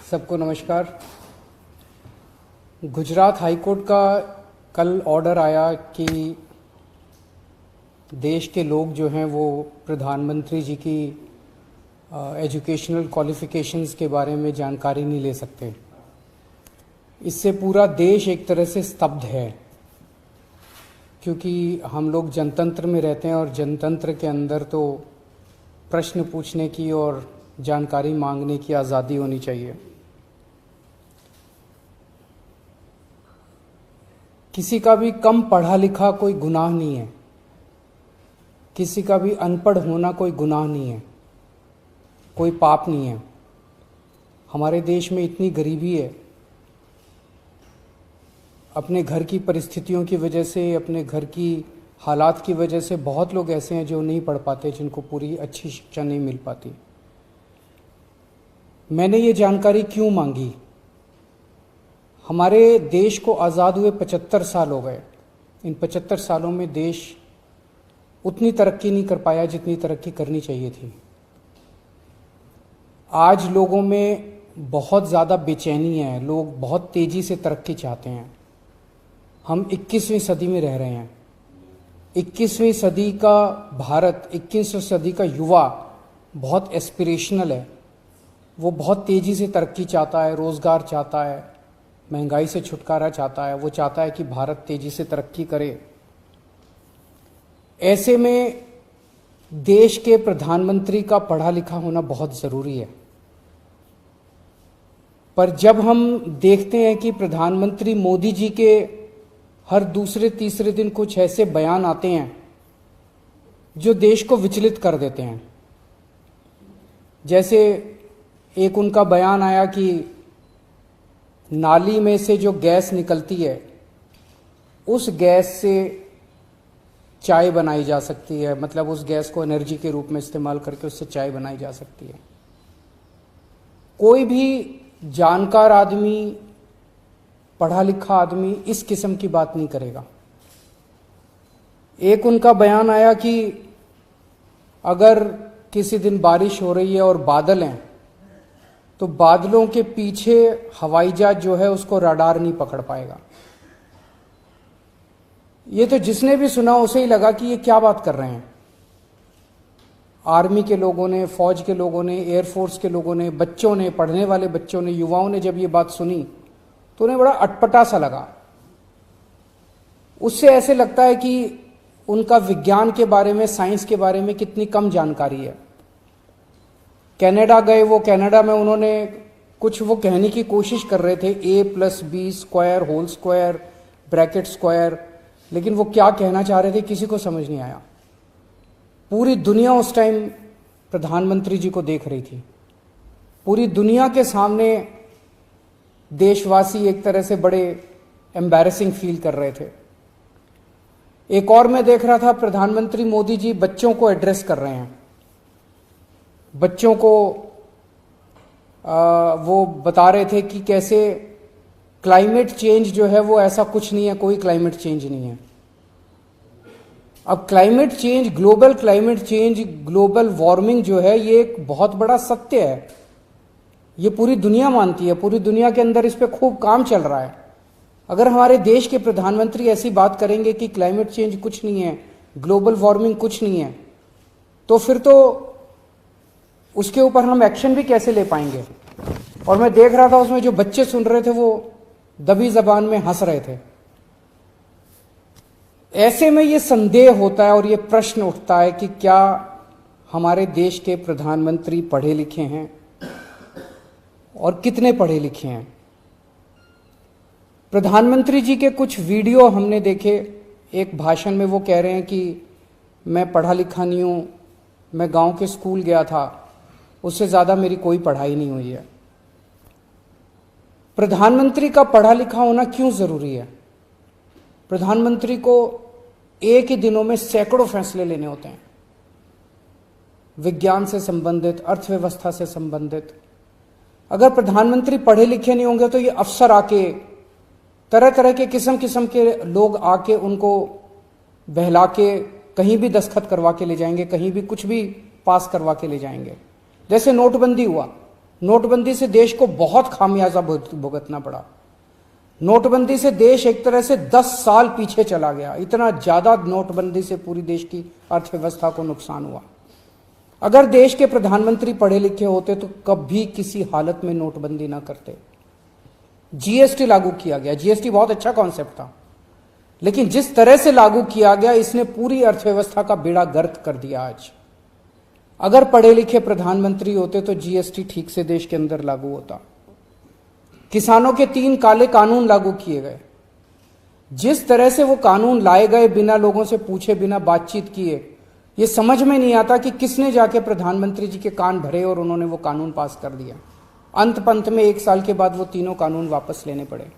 सबको नमस्कार। गुजरात हाईकोर्ट का कल ऑर्डर आया कि देश के लोग जो हैं वो प्रधानमंत्री जी की एजुकेशनल क्वालिफ़िकेशंस के बारे में जानकारी नहीं ले सकते। इससे पूरा देश एक तरह से स्तब्ध है, क्योंकि हम लोग जनतंत्र में रहते हैं और जनतंत्र के अंदर तो प्रश्न पूछने की और जानकारी मांगने की आज़ादी होनी चाहिए। किसी का भी कम पढ़ा लिखा कोई गुनाह नहीं है, किसी का भी अनपढ़ होना कोई गुनाह नहीं है, कोई पाप नहीं है। हमारे देश में इतनी गरीबी है, अपने घर की परिस्थितियों की वजह से, अपने घर की हालात की वजह से बहुत लोग ऐसे हैं जो नहीं पढ़ पाते, जिनको पूरी अच्छी शिक्षा नहीं मिल पाती। मैंने ये जानकारी क्यों मांगी? हमारे देश को आज़ाद हुए 75 साल हो गए। इन 75 सालों में देश उतनी तरक्की नहीं कर पाया जितनी तरक्की करनी चाहिए थी। आज लोगों में बहुत ज़्यादा बेचैनी है, लोग बहुत तेज़ी से तरक्की चाहते हैं। हम 21वीं सदी में रह रहे हैं। 21वीं सदी का भारत, 21वीं सदी का युवा बहुत एस्पिरेशनल है। वो बहुत तेज़ी से तरक्की चाहता है, रोज़गार चाहता है, महंगाई से छुटकारा चाहता है। वो चाहता है कि भारत तेज़ी से तरक्की करे। ऐसे में देश के प्रधानमंत्री का पढ़ा लिखा होना बहुत ज़रूरी है। पर जब हम देखते हैं कि प्रधानमंत्री मोदी जी के हर दूसरे तीसरे दिन कुछ ऐसे बयान आते हैं जो देश को विचलित कर देते हैं। जैसे एक उनका बयान आया कि नाली में से जो गैस निकलती है, उस गैस से चाय बनाई जा सकती है, मतलब उस गैस को एनर्जी के रूप में इस्तेमाल करके उससे चाय बनाई जा सकती है। कोई भी जानकार आदमी, पढ़ा लिखा आदमी इस किस्म की बात नहीं करेगा। एक उनका बयान आया कि अगर किसी दिन बारिश हो रही है और बादल हैं, तो बादलों के पीछे हवाई जहाज जो है उसको रडार नहीं पकड़ पाएगा। ये तो जिसने भी सुना उसे ही लगा कि ये क्या बात कर रहे हैं। आर्मी के लोगों ने, फौज के लोगों ने, एयरफोर्स के लोगों ने, बच्चों ने, पढ़ने वाले बच्चों ने, युवाओं ने जब ये बात सुनी तो उन्हें बड़ा अटपटा सा लगा। उससे ऐसे लगता है कि उनका विज्ञान के बारे में, साइंस के बारे में कितनी कम जानकारी है। कनाडा गए, वो कनाडा में उन्होंने कुछ वो कहने की कोशिश कर रहे थे, a+b² whole square bracket square, लेकिन वो क्या कहना चाह रहे थे किसी को समझ नहीं आया। पूरी दुनिया उस टाइम प्रधानमंत्री जी को देख रही थी। पूरी दुनिया के सामने देशवासी एक तरह से बड़े एम्बैरेसिंग फील कर रहे थे। एक और मैं देख रहा था, प्रधानमंत्री मोदी जी बच्चों को एड्रेस कर रहे हैं। बच्चों को वो बता रहे थे कि कैसे क्लाइमेट चेंज जो है वो ऐसा कुछ नहीं है, कोई क्लाइमेट चेंज नहीं है। अब climate change, global climate change, global warming जो है ये एक बहुत बड़ा सत्य है। ये पूरी दुनिया मानती है, पूरी दुनिया के अंदर इस पे खूब काम चल रहा है। अगर हमारे देश के प्रधानमंत्री ऐसी बात करेंगे कि क्लाइमेट चेंज कुछ नहीं है, ग्लोबल वार्मिंग कुछ नहीं है, तो फिर तो उसके ऊपर हम एक्शन भी कैसे ले पाएंगे। और मैं देख रहा था उसमें जो बच्चे सुन रहे थे वो दबी जबान में हंस रहे थे। ऐसे में ये संदेह होता है और ये प्रश्न उठता है कि क्या हमारे देश के प्रधानमंत्री पढ़े लिखे हैं और कितने पढ़े लिखे हैं। प्रधानमंत्री जी के कुछ वीडियो हमने देखे। एक भाषण में वो कह रहे हैं कि मैं पढ़ा लिखा नहीं हूं, मैं गांव के स्कूल गया था, उससे ज्यादा मेरी कोई पढ़ाई नहीं हुई है। प्रधानमंत्री का पढ़ा लिखा होना क्यों जरूरी है? प्रधानमंत्री को एक ही दिनों में सैकड़ों फैसले लेने होते हैं, विज्ञान से संबंधित, अर्थव्यवस्था से संबंधित। अगर प्रधानमंत्री पढ़े लिखे नहीं होंगे तो ये अफसर आके, तरह तरह के किस्म किस्म के लोग आके उनको बहला के कहीं भी दस्तखत करवा के ले जाएंगे, कहीं भी कुछ भी पास करवा के ले जाएंगे। जैसे नोटबंदी हुआ, नोटबंदी से देश को बहुत खामियाजा भुगतना पड़ा। नोटबंदी से देश एक तरह से 10 साल पीछे चला गया। इतना ज्यादा नोटबंदी से पूरी देश की अर्थव्यवस्था को नुकसान हुआ। अगर देश के प्रधानमंत्री पढ़े लिखे होते तो कभी किसी हालत में नोटबंदी ना करते। जीएसटी लागू किया गया। जीएसटी बहुत अच्छा कॉन्सेप्ट था, लेकिन जिस तरह से लागू किया गया इसने पूरी अर्थव्यवस्था का बेड़ा गर्क कर दिया। आज अगर पढ़े लिखे प्रधानमंत्री होते तो जीएसटी ठीक से देश के अंदर लागू होता। किसानों के 3 काले कानून लागू किए गए। जिस तरह से वो कानून लाए गए बिना लोगों से पूछे, बिना बातचीत किए, ये समझ में नहीं आता कि किसने जाके प्रधानमंत्री जी के कान भरे और उन्होंने वो कानून पास कर दिया। अंत पंत में 1 साल के बाद वो तीनों कानून वापस लेने पड़े।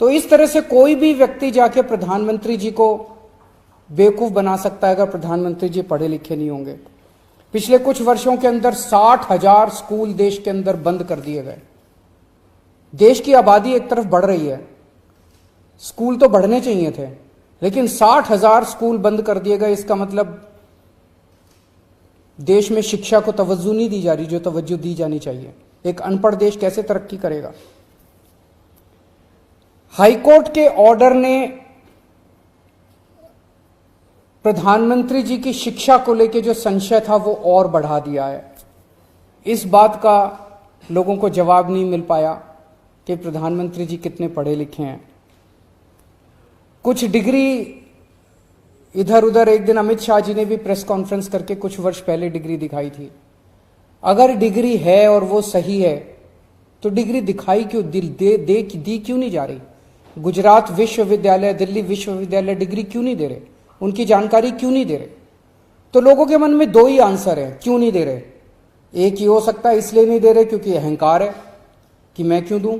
तो इस तरह से कोई भी व्यक्ति जाके प्रधानमंत्री जी को बेवकूफ बना सकता है अगर प्रधानमंत्री जी पढ़े लिखे नहीं होंगे। पिछले कुछ वर्षों के अंदर 60,000 स्कूल देश के अंदर बंद कर दिए गए। देश की आबादी एक तरफ बढ़ रही है, स्कूल तो बढ़ने चाहिए थे, लेकिन 60,000 स्कूल बंद कर दिए गए। इसका मतलब देश में शिक्षा को तवज्जो नहीं दी जा रही जो तवज्जो दी जानी चाहिए। एक अनपढ़ देश कैसे तरक्की करेगा। हाईकोर्ट के ऑर्डर ने प्रधानमंत्री जी की शिक्षा को लेकर जो संशय था वो और बढ़ा दिया है। इस बात का लोगों को जवाब नहीं मिल पाया कि प्रधानमंत्री जी कितने पढ़े लिखे हैं। कुछ डिग्री इधर उधर, एक दिन अमित शाह जी ने भी प्रेस कॉन्फ्रेंस करके कुछ वर्ष पहले डिग्री दिखाई थी। अगर डिग्री है और वो सही है तो डिग्री दिखाई क्यों, दी क्यों नहीं जा रही। गुजरात विश्वविद्यालय, दिल्ली विश्वविद्यालय डिग्री क्यों नहीं दे रहे, उनकी जानकारी क्यों नहीं दे रहे। तो लोगों के मन में 2 ही आंसर है क्यों नहीं दे रहे। एक ही हो सकता है इसलिए नहीं दे रहे क्योंकि अहंकार है कि मैं क्यों दूं,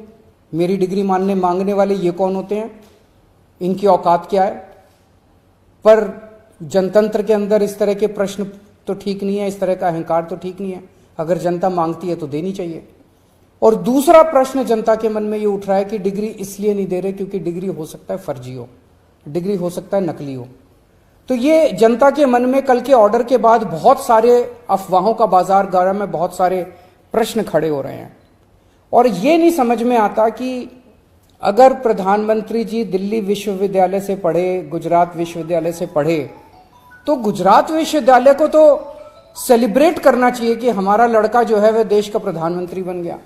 मेरी डिग्री मांगने वाले ये कौन होते हैं, इनकी औकात क्या है। पर जनतंत्र के अंदर इस तरह के प्रश्न तो ठीक नहीं है, इस तरह का अहंकार तो ठीक नहीं है। अगर जनता मांगती है तो देनी चाहिए। और दूसरा प्रश्न जनता के मन में ये उठ रहा है कि डिग्री इसलिए नहीं दे रहे क्योंकि डिग्री हो सकता है फर्जी हो, डिग्री हो सकता है नकली हो। तो ये जनता के मन में कल के ऑर्डर के बाद बहुत सारे अफवाहों का बाजार गर्म है, बहुत सारे प्रश्न खड़े हो रहे हैं। और ये नहीं समझ में आता कि अगर प्रधानमंत्री जी दिल्ली विश्वविद्यालय से पढ़े, गुजरात विश्वविद्यालय से पढ़े, तो गुजरात विश्वविद्यालय को तो सेलिब्रेट करना चाहिए कि हमारा लड़का जो है वह देश का प्रधानमंत्री बन गया।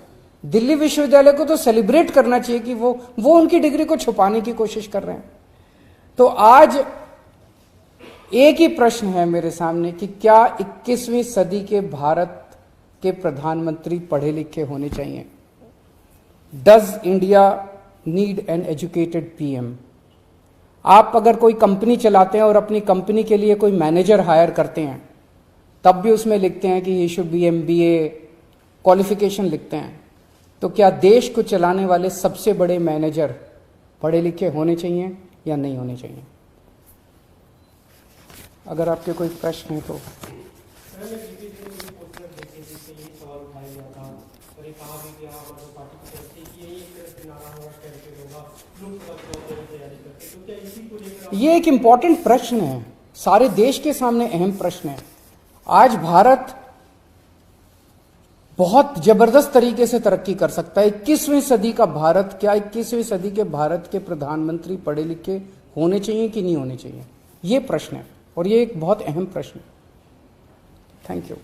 दिल्ली विश्वविद्यालय को तो सेलिब्रेट करना चाहिए कि वो उनकी डिग्री को छुपाने की कोशिश कर रहे हैं। तो आज एक ही प्रश्न है मेरे सामने कि क्या 21वीं सदी के भारत के प्रधानमंत्री पढ़े लिखे होने चाहिए। Does India need an educated PM. आप अगर कोई कंपनी चलाते हैं और अपनी कंपनी के लिए कोई मैनेजर हायर करते हैं तब भी उसमें लिखते हैं कि he should be MBA qualification लिखते हैं। तो क्या देश को चलाने वाले सबसे बड़े मैनेजर पढ़े लिखे होने चाहिए या नहीं होने चाहिए। अगर आपके कोई प्रश्न है तो। ये एक इंपॉर्टेंट प्रश्न है, सारे देश के सामने अहम प्रश्न है। आज भारत बहुत जबरदस्त तरीके से तरक्की कर सकता है। 21वीं सदी का भारत, क्या 21वीं सदी के भारत के प्रधानमंत्री पढ़े लिखे होने चाहिए कि नहीं होने चाहिए, ये प्रश्न है और ये एक बहुत अहम प्रश्न है। Thank you.